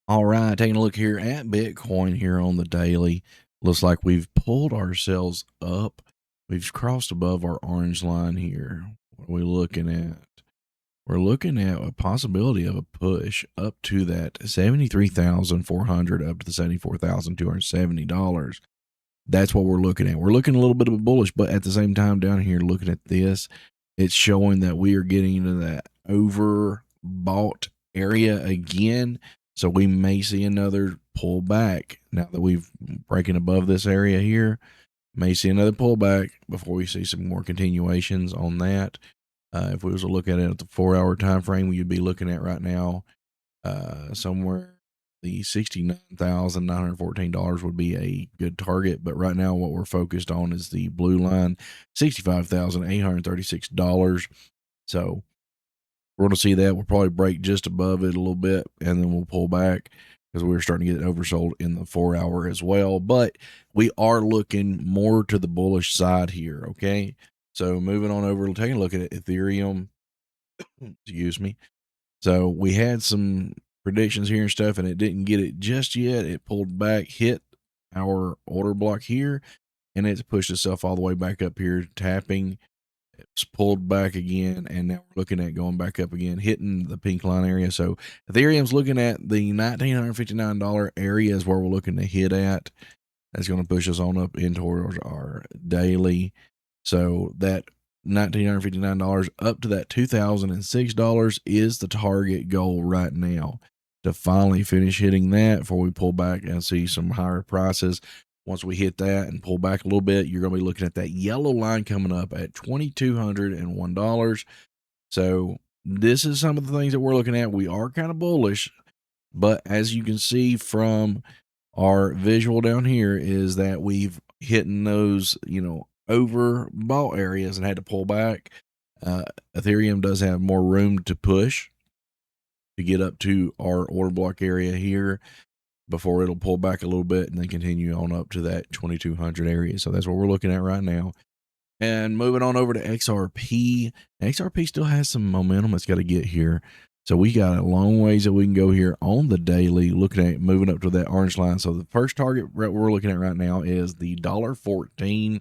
All right, taking a look here at Bitcoin here on the daily. Looks like we've pulled ourselves up. We've crossed above our orange line here. What are we looking at? We're looking at a possibility of a push up to that 73,400 up to the $74,270. That's what we're looking at. We're looking a little bit of a bullish, but at the same time down here looking at this, it's showing that we are getting into that overbought area again. So we may see another pullback now that we've breaking above this area here. May see another pullback before we see some more continuations on that. If we was to look at it at the 4-hour time frame, you'd be looking at right now somewhere the $69,914 would be a good target. But right now, what we're focused on is the blue line, $65,836. So we're going to see that. We'll probably break just above it a little bit, and then we'll pull back because we're starting to get it oversold in the 4-hour as well. But we are looking more to the bullish side here, okay? So moving on over, taking a look at Ethereum. Excuse me. So we had some predictions here and stuff, and it didn't get it just yet. It pulled back, hit our order block here, and it's pushed itself all the way back up here, tapping. It's pulled back again, and now we're looking at going back up again, hitting the pink line area. So Ethereum's looking at the $1,959 area is where we're looking to hit at. That's going to push us on up in towards our daily. So that $1,959 up to that $2,006 is the target goal right now, to finally finish hitting that before we pull back and see some higher prices. Once we hit that and pull back a little bit, you're going to be looking at that yellow line coming up at $2,201. So this is some of the things that we're looking at. We are kind of bullish, but as you can see from our visual down here is that we've hitting those, overbought areas and had to pull back. Ethereum does have more room to push to get up to our order block area here before it'll pull back a little bit and then continue on up to that 2200 area. So that's what we're looking at right now. And moving on over to XRP. XRP still has some momentum it's got to get here. So we got a long ways that we can go here on the daily, looking at moving up to that orange line. So the first target we're looking at right now is the $1.14.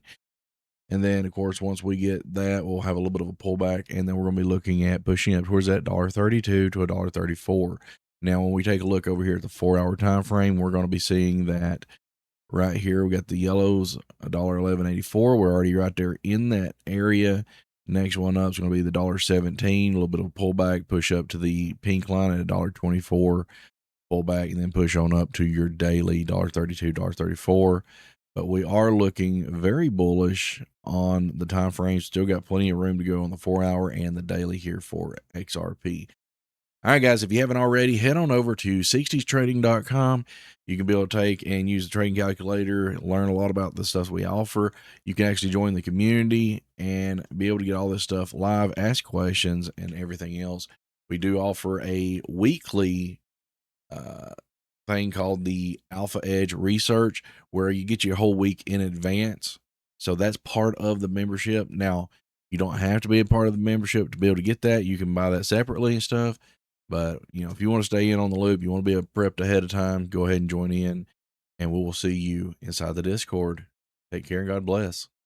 And then, of course, once we get that, we'll have a little bit of a pullback, and then we're going to be looking at pushing up towards that $1.32 to $1.34. Now, when we take a look over here at the 4-hour time frame, we're going to be seeing that right here. We got the yellows, $1.1184. We're already right there in that area. Next one up is going to be the $1.17. A little bit of a pullback, push up to the pink line at $1.24, pull back, and then push on up to your daily $1.32, $1.34. But we are looking very bullish on the time frame. Still got plenty of room to go on the 4-hour and the daily here for XRP. All right, guys, if you haven't already, head on over to 60strading.com. You can be able to take and use the trading calculator, learn a lot about the stuff we offer. You can actually join the community and be able to get all this stuff live, ask questions, and everything else. We do offer a weekly thing called the AlphaEdge research, where you get your whole week in advance. So that's part of the membership. Now, you don't have to be a part of the membership to be able to get that. You can buy that separately and stuff. But, if you want to stay in on the loop, you want to be prepped ahead of time, go ahead and join in, and we will see you inside the Discord. Take care and God bless.